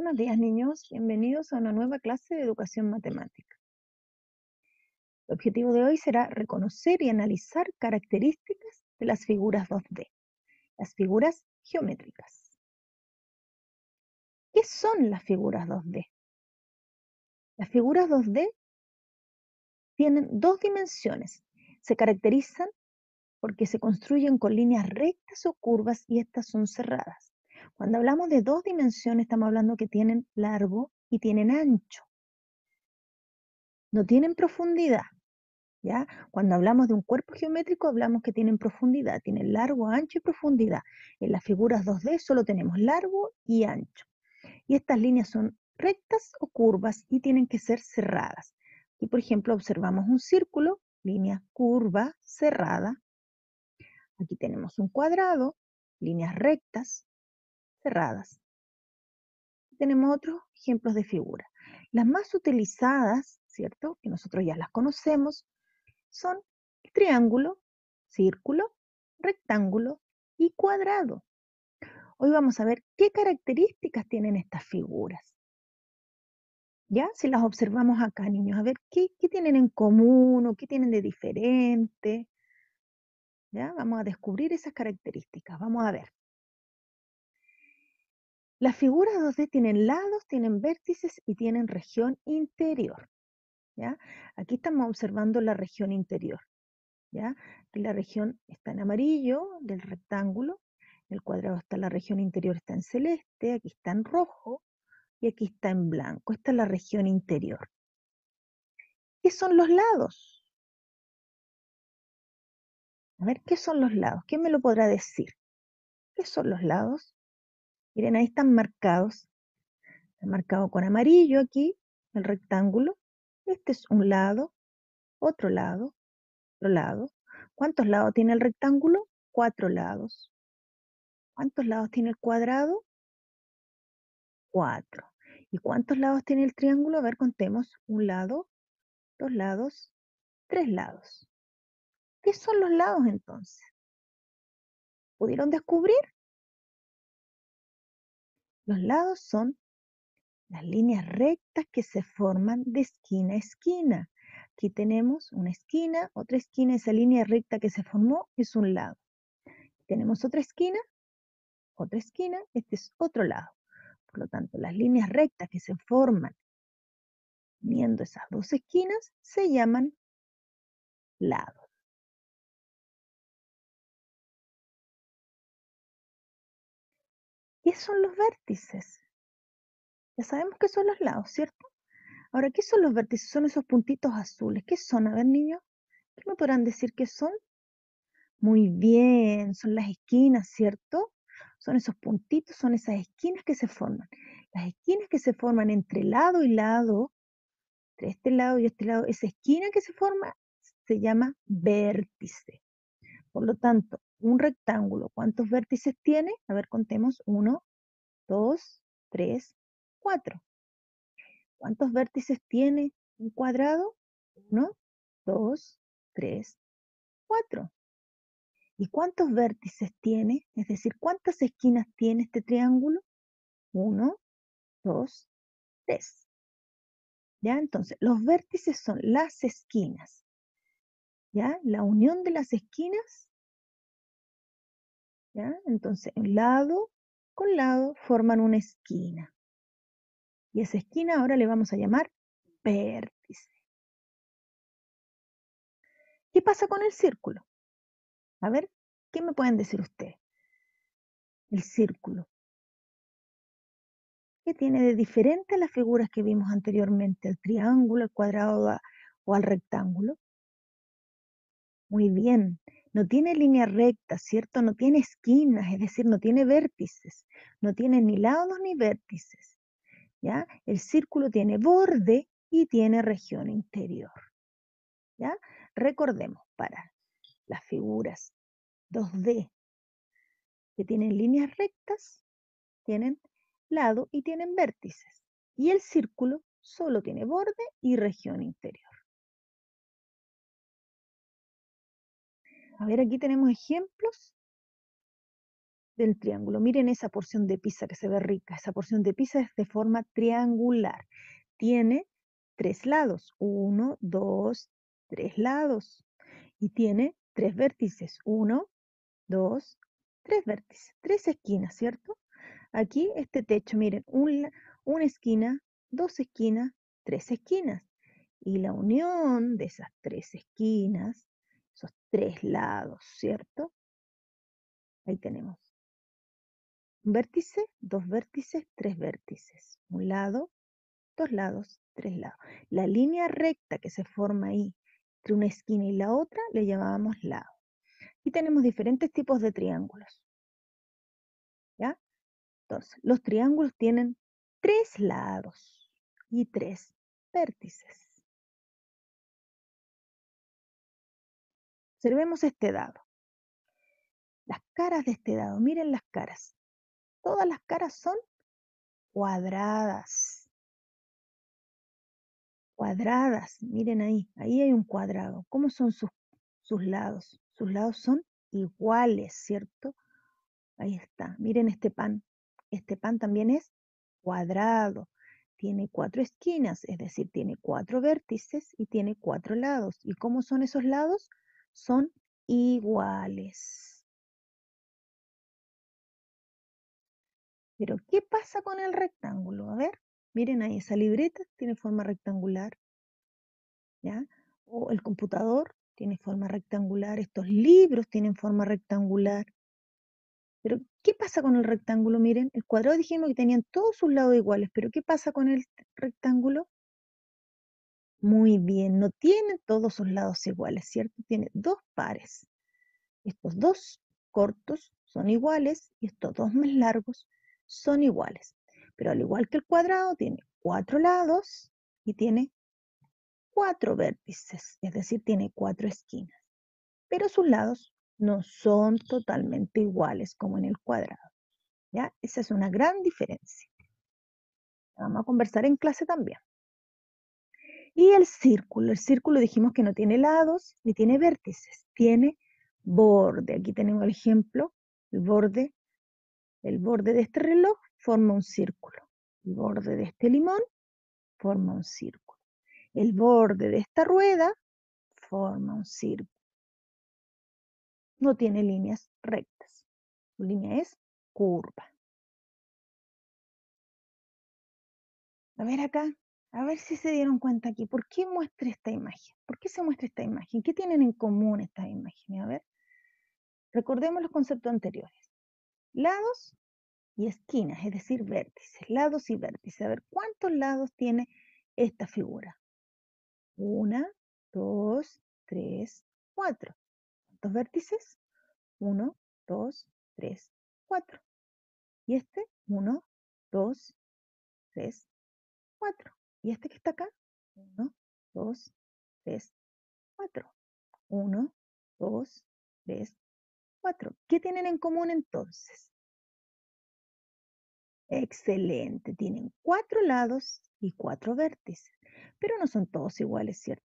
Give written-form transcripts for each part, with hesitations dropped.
Buenos días, niños. Bienvenidos a una nueva clase de educación matemática. El objetivo de hoy será reconocer y analizar características de las figuras 2D, las figuras geométricas. ¿Qué son las figuras 2D? Las figuras 2D tienen dos dimensiones. Se caracterizan porque se construyen con líneas rectas o curvas y estas son cerradas. Cuando hablamos de dos dimensiones, estamos hablando que tienen largo y tienen ancho. No tienen profundidad. ¿Ya? Cuando hablamos de un cuerpo geométrico, hablamos que tienen profundidad, tienen largo, ancho y profundidad. En las figuras 2D solo tenemos largo y ancho. Y estas líneas son rectas o curvas y tienen que ser cerradas. Y por ejemplo, observamos un círculo, línea curva, cerrada. Aquí tenemos un cuadrado, líneas rectas, cerradas. Tenemos otros ejemplos de figuras. Las más utilizadas, ¿cierto? Que nosotros ya las conocemos, son triángulo, círculo, rectángulo y cuadrado. Hoy vamos a ver qué características tienen estas figuras. ¿Ya? Si las observamos acá, niños, a ver qué tienen en común o qué tienen de diferente. ¿Ya? Vamos a descubrir esas características. Vamos a ver. Las figuras 2D tienen lados, tienen vértices y tienen región interior. ¿Ya? Aquí estamos observando la región interior. ¿Ya? Aquí la región está en amarillo del rectángulo, el cuadrado está en la región interior, está en celeste, aquí está en rojo y aquí está en blanco. Esta es la región interior. ¿Qué son los lados? A ver, ¿qué son los lados? ¿Quién me lo podrá decir? ¿Qué son los lados? Miren, ahí están marcados. Está marcado con amarillo aquí, el rectángulo. Este es un lado, otro lado, otro lado. ¿Cuántos lados tiene el rectángulo? 4 lados. ¿Cuántos lados tiene el cuadrado? 4. ¿Y cuántos lados tiene el triángulo? A ver, contemos. Un lado, dos lados, 3 lados. ¿Qué son los lados entonces? ¿Pudieron descubrir? Los lados son las líneas rectas que se forman de esquina a esquina. Aquí tenemos una esquina, otra esquina, esa línea recta que se formó es un lado. Tenemos otra esquina, este es otro lado. Por lo tanto, las líneas rectas que se forman uniendo esas dos esquinas se llaman lados. ¿Qué son los vértices? Ya sabemos qué son los lados, ¿cierto? Ahora, ¿qué son los vértices? Son esos puntitos azules. ¿Qué son? A ver, niños, ¿qué me podrán decir qué son? Muy bien, son las esquinas, ¿cierto? Son esos puntitos, son esas esquinas que se forman. Las esquinas que se forman entre lado y lado, entre este lado y este lado, esa esquina que se forma se llama vértice. Por lo tanto, un rectángulo, ¿cuántos vértices tiene? A ver, contemos. 1, 2, 3, 4. ¿Cuántos vértices tiene un cuadrado? 1, 2, 3, 4. ¿Y cuántos vértices tiene? Es decir, ¿cuántas esquinas tiene este triángulo? 1, 2, 3. ¿Ya? Entonces, los vértices son las esquinas. ¿Ya? La unión de las esquinas. ¿Ya? Entonces, lado con lado forman una esquina. Y esa esquina ahora le vamos a llamar vértice. ¿Qué pasa con el círculo? A ver, ¿qué me pueden decir ustedes? El círculo. ¿Qué tiene de diferente a las figuras que vimos anteriormente, al triángulo, al cuadrado o al rectángulo? Muy bien, no tiene línea recta, ¿cierto? No tiene esquinas, es decir, no tiene vértices, no tiene ni lados ni vértices, ¿ya? El círculo tiene borde y tiene región interior, ¿ya? Recordemos, para las figuras 2D que tienen líneas rectas, tienen lado y tienen vértices. Y el círculo solo tiene borde y región interior. A ver, aquí tenemos ejemplos del triángulo. Miren esa porción de pizza que se ve rica. Esa porción de pizza es de forma triangular. Tiene 3 lados. 1, 2, 3 lados. Y tiene 3 vértices. 1, 2, 3 vértices. 3 esquinas, ¿cierto? Aquí este techo, miren, una esquina, 2 esquinas, 3 esquinas. Y la unión de esas 3 esquinas, esos 3 lados, ¿cierto? Ahí tenemos un vértice, 2 vértices, 3 vértices. Un lado, 2 lados, 3 lados. La línea recta que se forma ahí entre una esquina y la otra le llamábamos lado. Y tenemos diferentes tipos de triángulos. ¿Ya? Entonces, los triángulos tienen 3 lados y 3 vértices. Observemos este dado. Las caras de este dado, miren las caras. Todas las caras son cuadradas. Cuadradas, miren ahí hay un cuadrado. ¿Cómo son sus lados? Sus lados son iguales, ¿cierto? Ahí está, miren este pan. Este pan también es cuadrado. Tiene 4 esquinas, es decir, tiene 4 vértices y tiene 4 lados. ¿Y cómo son esos lados? Son iguales. Pero, ¿qué pasa con el rectángulo? A ver, miren ahí, esa libreta tiene forma rectangular, ¿ya? O el computador tiene forma rectangular, estos libros tienen forma rectangular. Pero, ¿qué pasa con el rectángulo? Miren, el cuadrado dijimos que tenían todos sus lados iguales, pero ¿qué pasa con el rectángulo? Muy bien, no tiene todos sus lados iguales, ¿cierto? Tiene 2 pares. Estos 2 cortos son iguales y estos 2 más largos son iguales. Pero al igual que el cuadrado, tiene 4 lados y tiene 4 vértices, es decir, tiene 4 esquinas. Pero sus lados no son totalmente iguales como en el cuadrado. ¿Ya? Esa es una gran diferencia. La vamos a conversar en clase también. Y el círculo dijimos que no tiene lados ni tiene vértices, tiene borde. Aquí tenemos el ejemplo, el borde de este reloj forma un círculo. El borde de este limón forma un círculo. El borde de esta rueda forma un círculo. No tiene líneas rectas. Su línea es curva. A ver acá, a ver si se dieron cuenta aquí. ¿Por qué muestra esta imagen? ¿Por qué se muestra esta imagen? ¿Qué tienen en común estas imágenes? A ver, recordemos los conceptos anteriores. Lados y esquinas, es decir, vértices. Lados y vértices. A ver, ¿cuántos lados tiene esta figura? 1, 2, 3, 4. ¿Cuántos vértices? 1, 2, 3, 4. ¿Y este? 1, 2, 3, 4. ¿Y este que está acá? 1, 2, 3, 4. 1, 2, 3, 4. ¿Qué tienen en común entonces? Excelente, tienen 4 lados y 4 vértices, pero no son todos iguales, ¿cierto?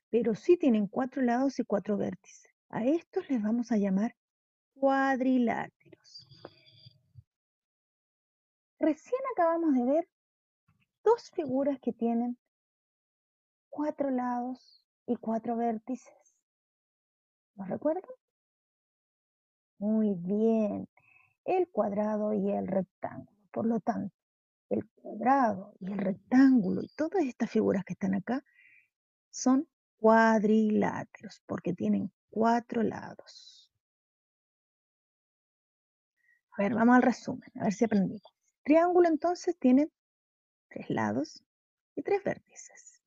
Pero sí tienen 4 lados y 4 vértices. A estos les vamos a llamar cuadriláteros. Recién acabamos de ver 2 figuras que tienen 4 lados y 4 vértices. ¿Los recuerdan? Muy bien, el cuadrado y el rectángulo. Por lo tanto, el cuadrado y el rectángulo y todas estas figuras que están acá son cuadriláteros porque tienen 4 lados. A ver, vamos al resumen, a ver si aprendimos. Triángulo entonces tiene 3 lados y 3 vértices.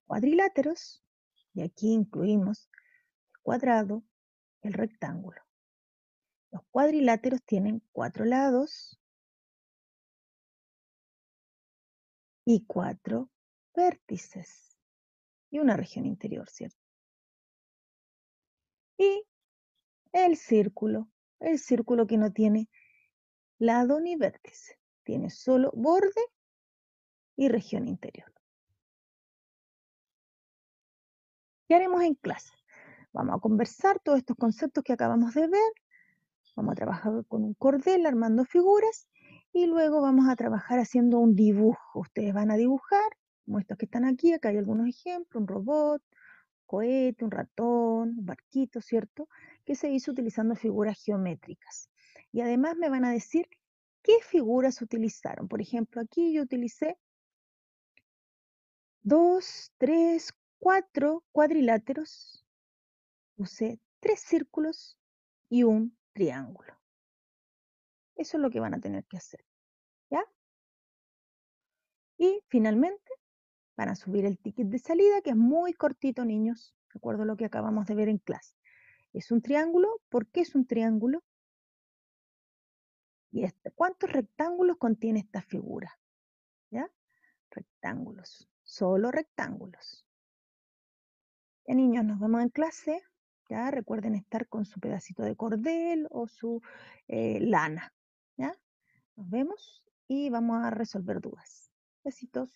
Cuadriláteros, y aquí incluimos el cuadrado y el rectángulo. Los cuadriláteros tienen 4 lados y 4 vértices y una región interior, ¿cierto? Y el círculo que no tiene lado ni vértice, tiene solo borde y región interior. ¿Qué haremos en clase? Vamos a conversar todos estos conceptos que acabamos de ver. Vamos a trabajar con un cordel armando figuras y luego vamos a trabajar haciendo un dibujo. Ustedes van a dibujar, como estos que están aquí, acá hay algunos ejemplos, un robot, cohete, un ratón, un barquito, ¿cierto? Que se hizo utilizando figuras geométricas. Y además me van a decir qué figuras utilizaron. Por ejemplo, aquí yo utilicé 2, 3, 4 cuadriláteros, usé 3 círculos y un triángulo. Eso es lo que van a tener que hacer, ¿ya? Y finalmente van a subir el ticket de salida, que es muy cortito, niños, de acuerdo a lo que acabamos de ver en clase. Es un triángulo. ¿Por qué es un triángulo? ¿Y cuántos rectángulos contiene esta figura? ¿Ya? Rectángulos, solo rectángulos. Ya, niños, nos vemos en clase. ¿Ya? Recuerden estar con su pedacito de cordel o su lana. ¿Ya? Nos vemos y vamos a resolver dudas. Besitos.